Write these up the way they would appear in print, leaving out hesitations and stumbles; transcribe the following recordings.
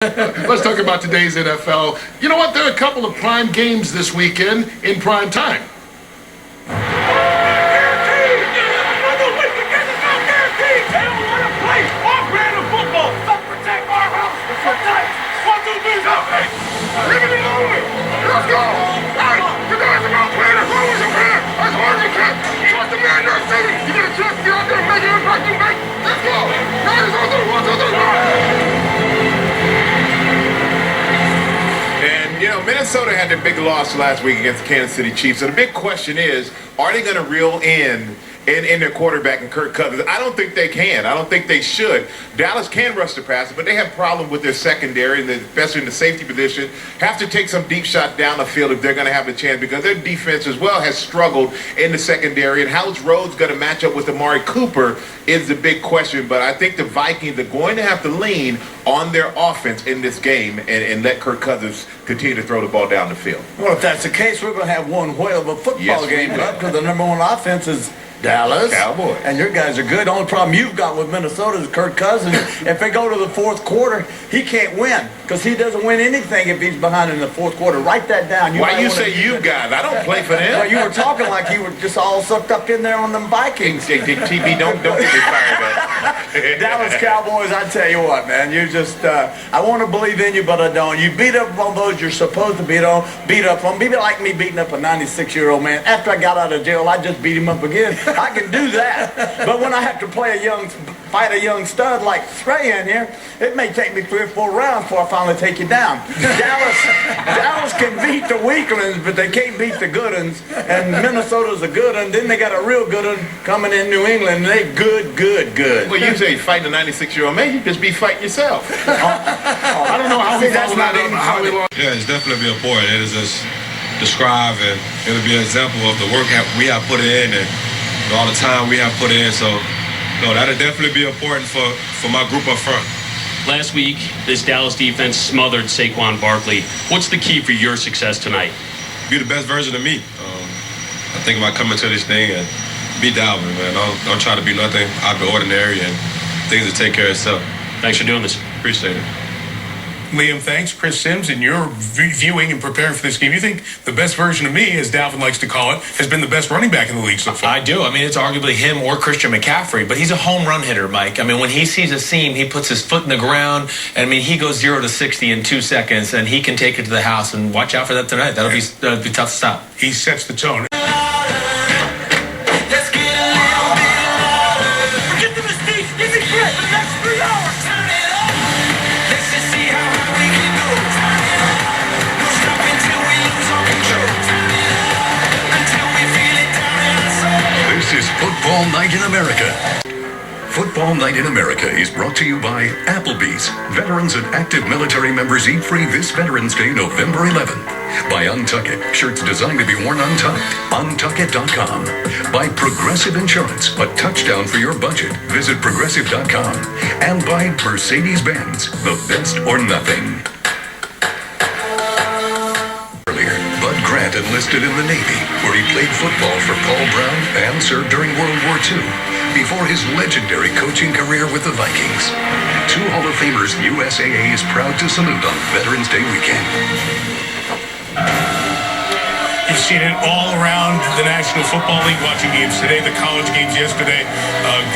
Let's talk about today's NFL. You know what? There are a couple of prime games this weekend in prime time. And, you know, Minnesota had their big loss last week against the Kansas City Chiefs. So the big question is, are they going to reel in their quarterback and Kirk Cousins? I don't think they can. I don't think they should. Dallas can rush the passer, but they have a problem with their secondary, and especially in the safety position. Have to take some deep shot down the field if they're going to have a chance, because their defense as well has struggled in the secondary. And how's Rhodes going to match up with Amari Cooper is the big question. But I think the Vikings are going to have to lean on their offense in this game and let Kirk Cousins continue to throw the ball down the field. Well, if that's the case, we're going to have one whale of a football game because the number one offense is Dallas. Cowboys. And your guys are good. The only problem you've got with Minnesota is Kirk Cousins. If they go to the fourth quarter, he can't win because he doesn't win anything if he's behind in the fourth quarter. Write that down. Why you say you guys? I don't play for them. Well, you were talking like you were just all sucked up in there on them Vikings. TV, don't get me fired up. Dallas Cowboys, I tell you what, man, you just, I want to believe in you, but I don't. You beat up on those you're supposed to beat up on. Maybe like me beating up a 96-year-old man. After I got out of jail, I just beat him up again. I can do that. But when I have to fight a young stud like Trey in here, it may take me 3 or 4 rounds before I finally take you down. Dallas can beat the weaklings, but they can't beat the good ones. And Minnesota's a good one. Then they got a real good one coming in New England, and they good. Well, you say fighting a 96-year-old man, you just be fighting yourself. I don't know how we that's not even funny. Yeah, it's definitely important. It is just describe, and it'll be an example of the work we have put in and all the time we have put in. So, no, that'll definitely be important for my group up front. Last week, this Dallas defense smothered Saquon Barkley. What's the key for your success tonight? Be the best version of me. I think about coming to this thing and be Dalvin, man. Don't try to be nothing out of the ordinary, and things will take care of itself. Thanks for doing this. Appreciate it. Liam, thanks. Chris Sims, in your viewing and preparing for this game, you think the best version of me, as Dalvin likes to call it, has been the best running back in the league so far? I do. I mean, it's arguably him or Christian McCaffrey, but he's a home run hitter, Mike. I mean, when he sees a seam, he puts his foot in the ground, and I mean, he goes 0 to 60 in 2 seconds, and he can take it to the house. And watch out for that tonight. That'll be tough to stop. He sets the tone. This is Football Night in America. Football Night in America is brought to you by Applebee's. Veterans and active military members eat free this Veterans Day, November 11th. By Untuck It, shirts designed to be worn untucked. Untuckit.com. By Progressive Insurance, a touchdown for your budget. Visit Progressive.com. And by Mercedes-Benz, the best or nothing. Grant enlisted in the Navy, where he played football for Paul Brown and served during World War II, before his legendary coaching career with the Vikings. 2 Hall of Famers USAA is proud to salute on Veterans Day weekend. You've seen it all around the National Football League, watching games today, the college games yesterday.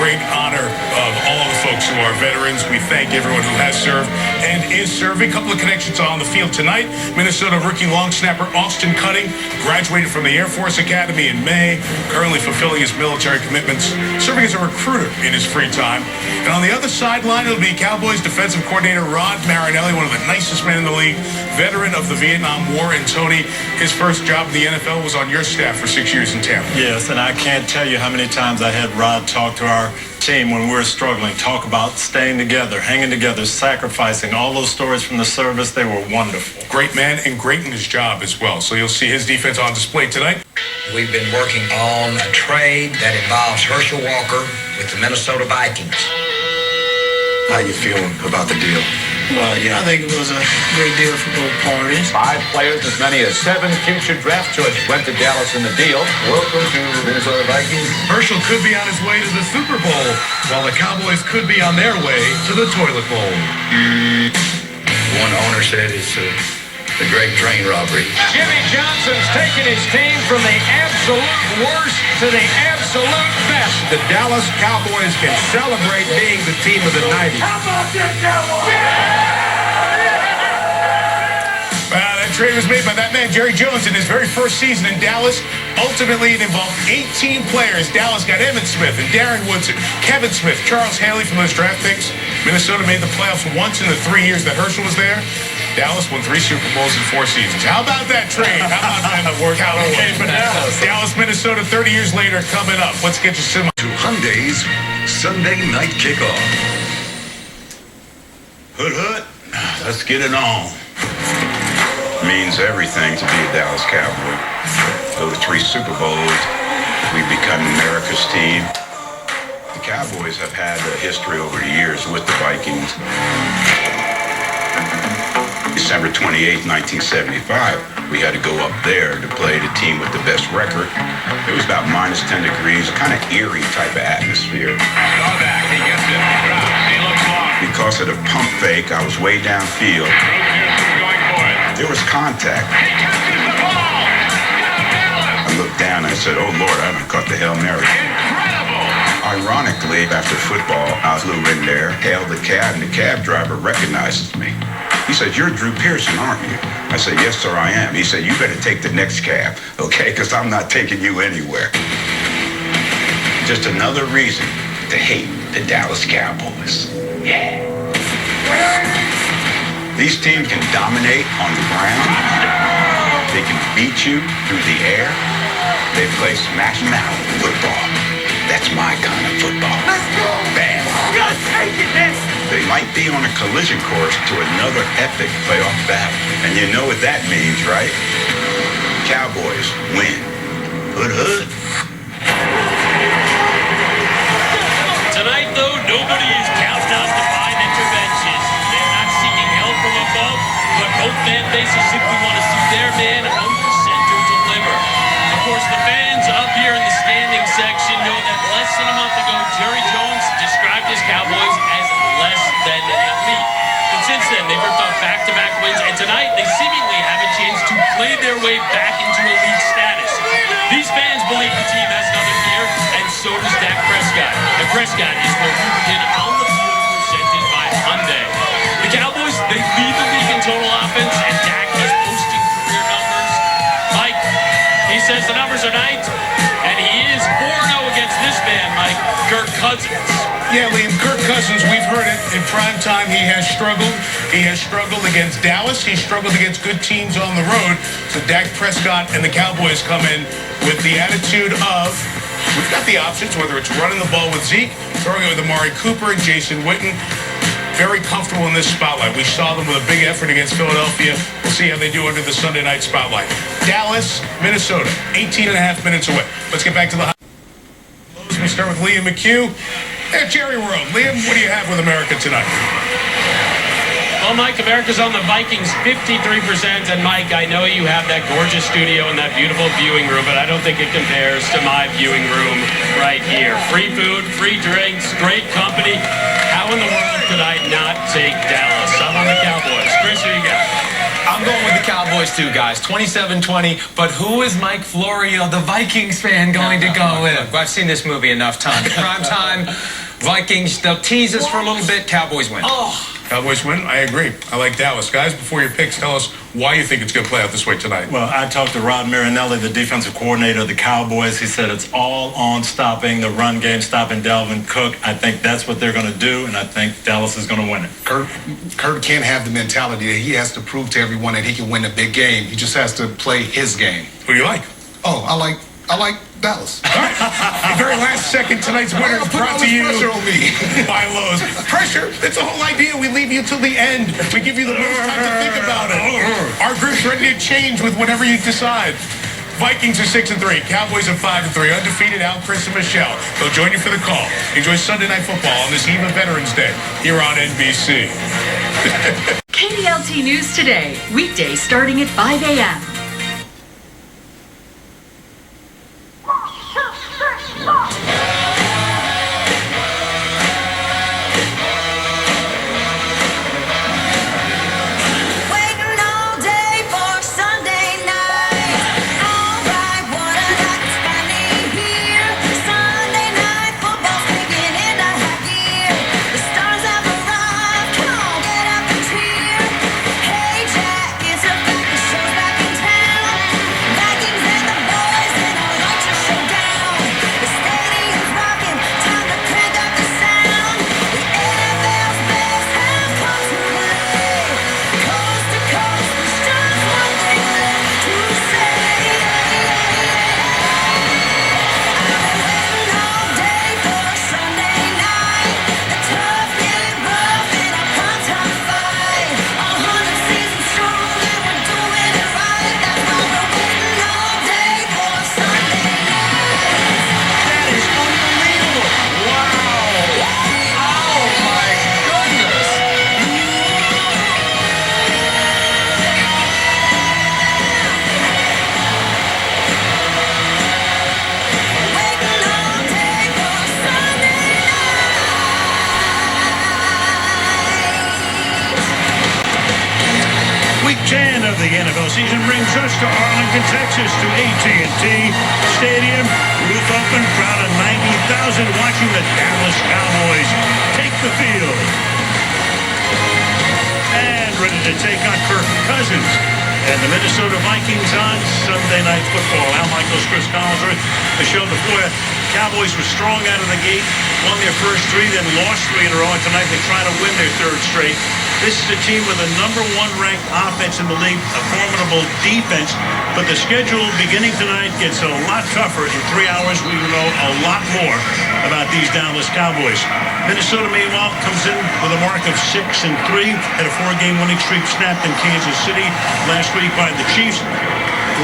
Great honor of all the folks who are veterans. We thank everyone who has served and is serving. A couple of connections on the field tonight. Minnesota rookie long snapper Austin Cutting graduated from the Air Force Academy in May, currently fulfilling his military commitments, serving as a recruiter in his free time. And on the other sideline, it'll be Cowboys defensive coordinator Rod Marinelli, one of the nicest men in the league, veteran of the Vietnam War. And Tony, his first job in the NFL was on your staff for 6 years in Tampa. Yes, and I can't tell you how many times I had Rod talk to our team when we were struggling, talk about staying together, hanging together, sacrificing. All those stories from the service, they were wonderful. Great man and great in his job as well. So you'll see his defense on display tonight. We've been working on a trade that involves Herschel Walker with the Minnesota Vikings. How you feeling about the deal? Well, I think it was a great deal for both parties. 5 players, as many as 7 future draft choices went to Dallas in the deal. Welcome to Minnesota Vikings. Herschel could be on his way to the Super Bowl, while the Cowboys could be on their way to the toilet bowl. one owner said it's the great train robbery. Jimmy Johnson's taking his team from the absolute worst to the absolute best. The Dallas Cowboys can celebrate being the team of the 90s. How about this, Cowboys? That trade was made by that man, Jerry Jones, in his very first season in Dallas. Ultimately, it involved 18 players. Dallas got Emmitt Smith and Darren Woodson, Kevin Smith, Charles Haley from those draft picks. Minnesota made the playoffs once in the 3 years that Herschel was there. Dallas won 3 Super Bowls in 4 seasons. How about that trade? How about that work out okay for Dallas? Dallas, Minnesota, 30 years later, coming up. Let's get you some. To Hyundai's Sunday night kickoff. Hood, hood. Let's get it on. Means everything to be a Dallas Cowboy. Go to 3 Super Bowls. We've become America's team. The Cowboys have had a history over the years with the Vikings. December 28, 1975, we had to go up there to play the team with the best record. It was about minus 10 degrees, kind of eerie type of atmosphere. Back. He gets it. He looks lost. Because of the pump fake, I was way downfield. There was contact. I looked down and I said, oh, Lord, I haven't caught the Hail Mary. Incredible! Ironically, after football, I flew in there, hailed the cab, and the cab driver recognizes me. He said, you're Drew Pearson, aren't you? I said, yes, sir, I am. He said, you better take the next cab, okay? Because I'm not taking you anywhere. Just another reason to hate the Dallas Cowboys. Yeah. These teams can dominate on the ground. They can beat you through the air. They play smash mouth football. That's my kind of football. Let's go! Bam! Let's take it, man! They might be on a collision course to another epic playoff battle. And you know what that means, right? Cowboys win. Hood, hood. Tonight, though, nobody is counting on divine intervention. They're not seeking help from above, but both fan bases simply want to see their man under center deliver. Of course, the fans up here in the standing section know that less than a month ago, Jerry Jones described his Cowboys as less than elite. But since then, they've ripped off back-to-back wins, and tonight they seemingly have a chance to play their way back into elite status. These fans believe the team has another year, and so does Dak Prescott. And Prescott is more rooted on the field presented by Hyundai. The Cowboys, they lead the league in total offense, and Dak is posting career numbers. Mike, he says the numbers are nice, and he is 4-0 against this man, Mike, Kirk Cousins. Yeah, Liam, Kirk Cousins, we've heard it in prime time. He has struggled. He has struggled against Dallas. He struggled against good teams on the road. So Dak Prescott and the Cowboys come in with the attitude of, we've got the options, whether it's running the ball with Zeke, throwing it with Amari Cooper and Jason Witten. Very comfortable in this spotlight. We saw them with a big effort against Philadelphia. We'll see how they do under the Sunday night spotlight. Dallas, Minnesota, 18 and a half minutes away. Let's get back to the highlights. We start with Liam McHugh. At Jerry World. Liam, what do you have with America tonight? Well, Mike, America's on the Vikings 53%. And, Mike, I know you have that gorgeous studio and that beautiful viewing room, but I don't think it compares to my viewing room right here. Free food, free drinks, great company. How in the world could I not take Dallas? I'm on the Cowboys. Chris, who you got? I'm going with the Cowboys too, guys. 27-20. But who is Mike Florio, the Vikings fan, going to go with? I've seen this movie enough times. Prime time, Vikings, they'll tease us for a little bit. Cowboys win. Cowboys win? I agree. I like Dallas. Guys, before your picks, tell us why you think it's going to play out this way tonight. Well, I talked to Rod Marinelli, the defensive coordinator of the Cowboys. He said it's all on stopping the run game, stopping Dalvin Cook. I think that's what they're going to do, and I think Dallas is going to win it. Kurt can't have the mentality that he has to prove to everyone that he can win a big game. He just has to play his game. Who do you like? Oh, I like Dallas. All right. The very last second, tonight's winner is brought to you pressure on me. by Lowe's. Pressure? That's the whole idea. We leave you till the end. We give you the most time to think about it. Our group's ready to change with whatever you decide. Vikings are 6-3. Cowboys are 5-3. Undefeated Al, Chris, and Michelle. They'll join you for the call. Enjoy Sunday Night Football on this eve of Veterans Day here on NBC. KDLT News Today, weekdays starting at 5 a.m. the NFL season brings us to Arlington, Texas, to AT&T Stadium. Roof open, crowd of 90,000 watching the Dallas Cowboys take the field. And ready to take on Kirk Cousins and the Minnesota Vikings on Sunday Night Football. Al Michaels, Chris Collinsworth, Michelle DeFoya. Cowboys were strong out of the gate, won their first 3, then lost 3 in a row. And tonight they try to win their 3rd straight. This is a team with a #1 ranked offense in the league, a formidable defense. But the schedule beginning tonight gets a lot tougher. In 3 hours, we will know a lot more about these Dallas Cowboys. Minnesota, meanwhile, comes in with a mark of 6-3. Had a 4-game winning streak snapped in Kansas City last week by the Chiefs.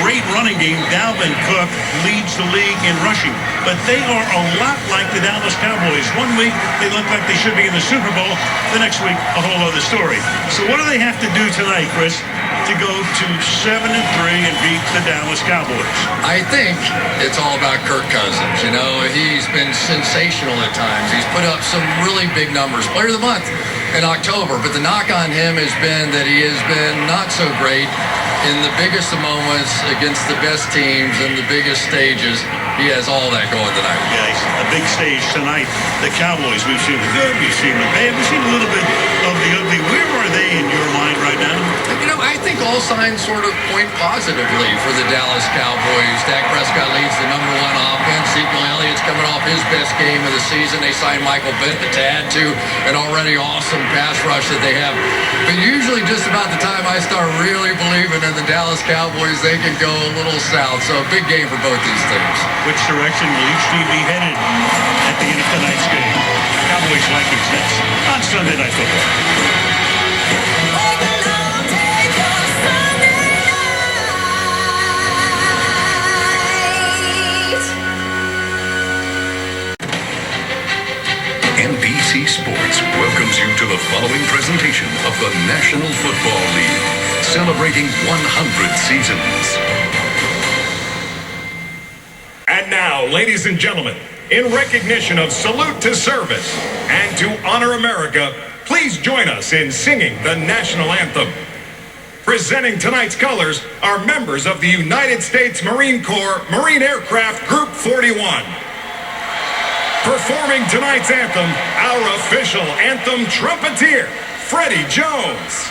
Great running game. Dalvin Cook leads the league in rushing. But they are a lot like the Dallas Cowboys. 1 week, they look like they should be in the Super Bowl. The next week, a whole other story. So what do they have to do tonight, Chris, to go to 7-3 and beat the Dallas Cowboys? I think it's all about Kirk Cousins. You know, he's been sensational at times. He's put up some really big numbers. Player of the month in October. But the knock on him has been that he has been not so great in the biggest of moments against the best teams and the biggest stages. He has all that going tonight. Yeah, a big stage tonight. The Cowboys, we've seen the good, we've seen the bad, we've seen a little bit of the ugly. Where are they in your mind right now? You know, I think all signs sort of point positively for the Dallas Cowboys. Dak Prescott leads the #1 offense. Ezekiel Elliott's coming off his best game of the season. They signed Michael Bennett to add to an already awesome pass rush that they have. But usually just about the time I start really believing in the Dallas Cowboys, they can go a little south. So a big game for both these teams. Which direction will each team be headed at the end of tonight's game? Cowboys Vikings next on Sunday Night Football. NBC Sports welcomes you to the following presentation of the National Football League, celebrating 100 seasons. And now, ladies and gentlemen, in recognition of salute to service and to honor America, please join us in singing the national anthem. Presenting tonight's colors are members of the United States Marine Corps Marine Aircraft Group 41. Performing tonight's anthem, our official anthem trumpeter, Freddie Jones.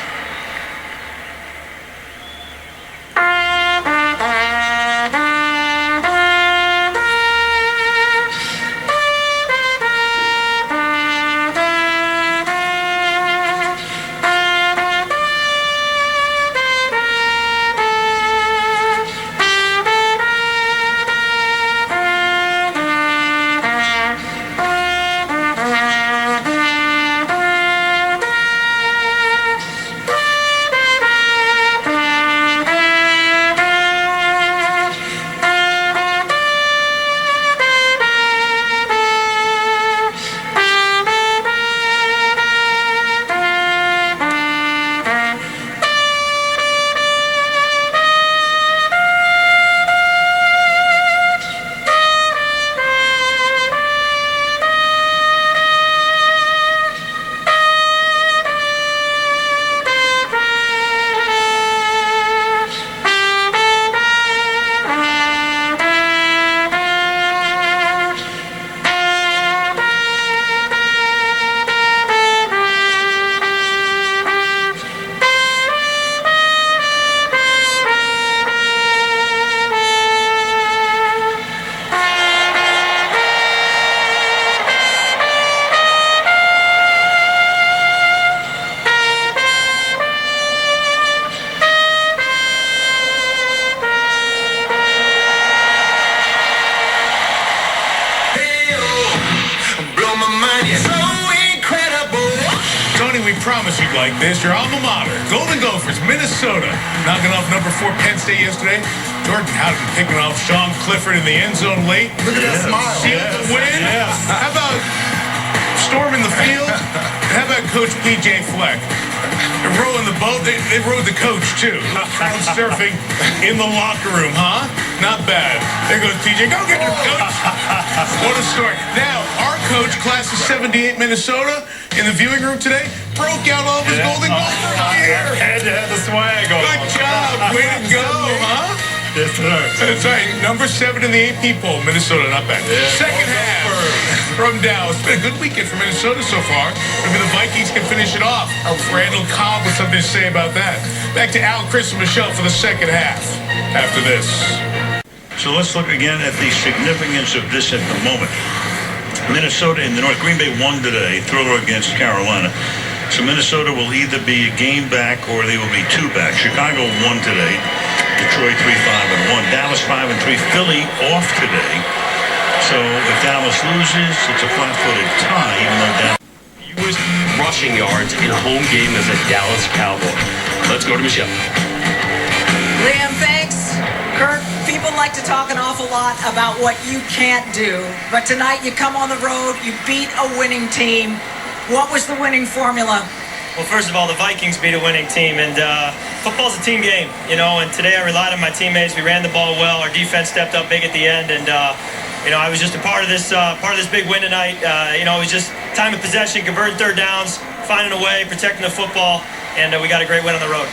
Promise you'd like this. Your alma mater, Golden Gophers, Minnesota, knocking off #4 Penn State yesterday. Jordan Howden picking off Sean Clifford in the end zone late. Look at that smile. Sealed the win. How about storming the field? How about Coach P.J. Fleck? They're rowing the boat. They rowed the coach, too. Crowd surfing in the locker room, huh? Not bad. There goes P.J. Go get your coach. What a story. Now, our coach, class of '78 Minnesota, in the viewing room today, broke out all of his Golden Gophers gear. Had to have the swag on. Good job. Way to go, huh? That's right. That's right. Number 7 in the AP poll, Minnesota, not bad. Yeah, Second half from Dallas. It's been a good weekend for Minnesota so far. Maybe the Vikings can finish it off. Randall Cobb with something to say about that. Back to Al, Chris, and Michelle for the second half after this. So let's look again at the significance of this at the moment. Minnesota in the North. Green Bay won today, thriller against Carolina. So Minnesota will either be a game back or they will be 2 back. Chicago won today. Detroit 3-5-1. Dallas 5-3. Philly off today. So if Dallas loses, it's a flat-footed tie, even though Dallas... Fewest rushing yards in a home game as a Dallas Cowboy. Let's go to Michelle. Liam, thanks. Kirk, people like to talk an awful lot about what you can't do. But tonight you come on the road, you beat a winning team. What was the winning formula? Well, first of all, the Vikings beat a winning team, and football's a team game, you know, and today I relied on my teammates. We ran the ball well. Our defense stepped up big at the end, and, you know, I was just a part of this big win tonight. You know, it was just time of possession, converting third downs, finding a way, protecting the football, and we got a great win on the road.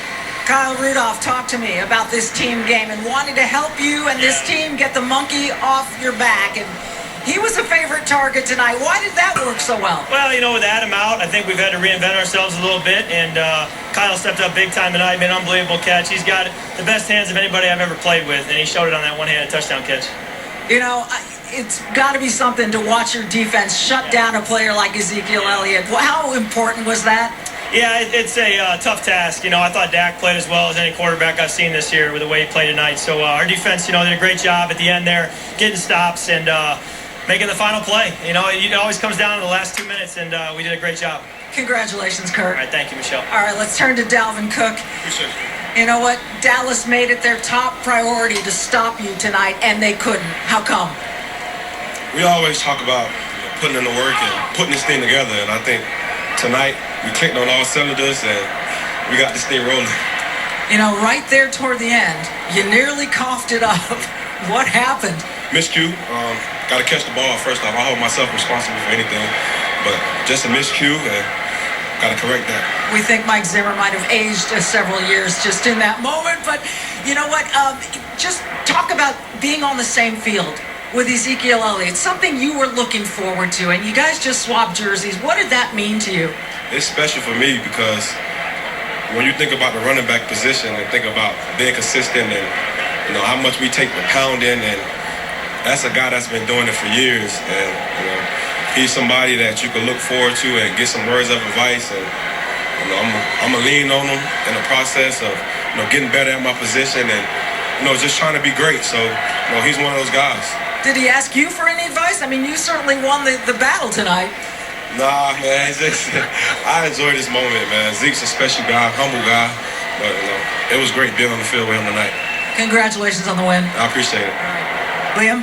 Kyle Rudolph, talk to me about this team game and wanting to help you and this team get the monkey off your back. And he was a favorite target tonight. Why did that work so well? Well, you know, with Adam out, I think we've had to reinvent ourselves a little bit, and Kyle stepped up big time tonight, made an unbelievable catch. He's got the best hands of anybody I've ever played with, and he showed it on that one-handed touchdown catch. You know, it's got to be something to watch your defense shut down a player like Ezekiel Elliott. How important was that? Yeah, it's a tough task. You know, I thought Dak played as well as any quarterback I've seen this year with the way he played tonight. So our defense, you know, did a great job at the end there, getting stops and making the final play. You know, it always comes down to the last 2 minutes, and we did a great job. Congratulations, Kurt. All right, thank you, Michelle. All right, let's turn to Dalvin Cook. Appreciate it. You know what? Dallas made it their top priority to stop you tonight, and they couldn't. How come? We always talk about putting in the work and putting this thing together, and I think tonight we clicked on all cylinders and we got this thing rolling. You know, right there toward the end, you nearly coughed it up. What happened? Miscue. Got to catch the ball first off. I hold myself responsible for anything, but just a miscue and got to correct that. We think Mike Zimmer might have aged several years just in that moment, but you know what? Just talk about being on the same field with Ezekiel Elliott, something you were looking forward to, and you guys just swapped jerseys. What did that mean to you? It's special for me because when you think about the running back position and think about being consistent and, you know, how much we take the pounding, and that's a guy that's been doing it for years, and, you know, he's somebody that you can look forward to and get some words of advice, and, you know, I'm gonna lean on him in the process of, you know, getting better at my position and, you know, just trying to be great. So, you know, he's one of those guys. Did he ask you for any advice? I mean, you certainly won the battle tonight. Nah, man, I enjoy this moment, man. Zeke's a special guy, humble guy, but, you know, it was great being on the field with him tonight. Congratulations on the win. I appreciate it. Liam?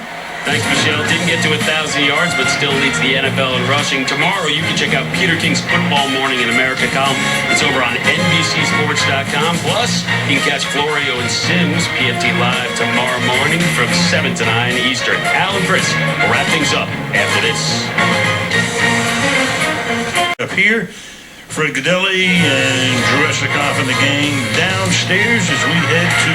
Thanks, Michelle. Didn't get to 1,000 yards, but still leads the NFL in rushing. Tomorrow, you can check out Peter King's Football Morning in America column. It's over on NBCSports.com. Plus, you can catch Florio and Sims PFT Live tomorrow morning from 7 to 9 Eastern. Al and Chris will wrap things up after this. Up here, Fred Godelli and Drew Esikoff and the gang downstairs as we head to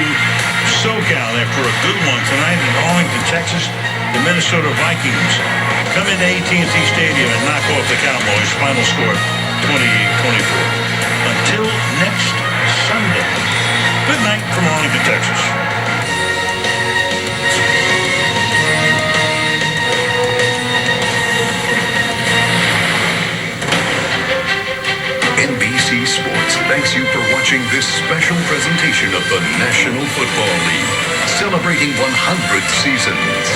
SoCal after a good one tonight in Arlington, Texas. The Minnesota Vikings come into AT&T Stadium and knock off the Cowboys. Final score 28-24. Until next Sunday. Good night from Arlington, Texas. NBC Sports thanks you for watching this special presentation of the National Football League, celebrating 100 seasons.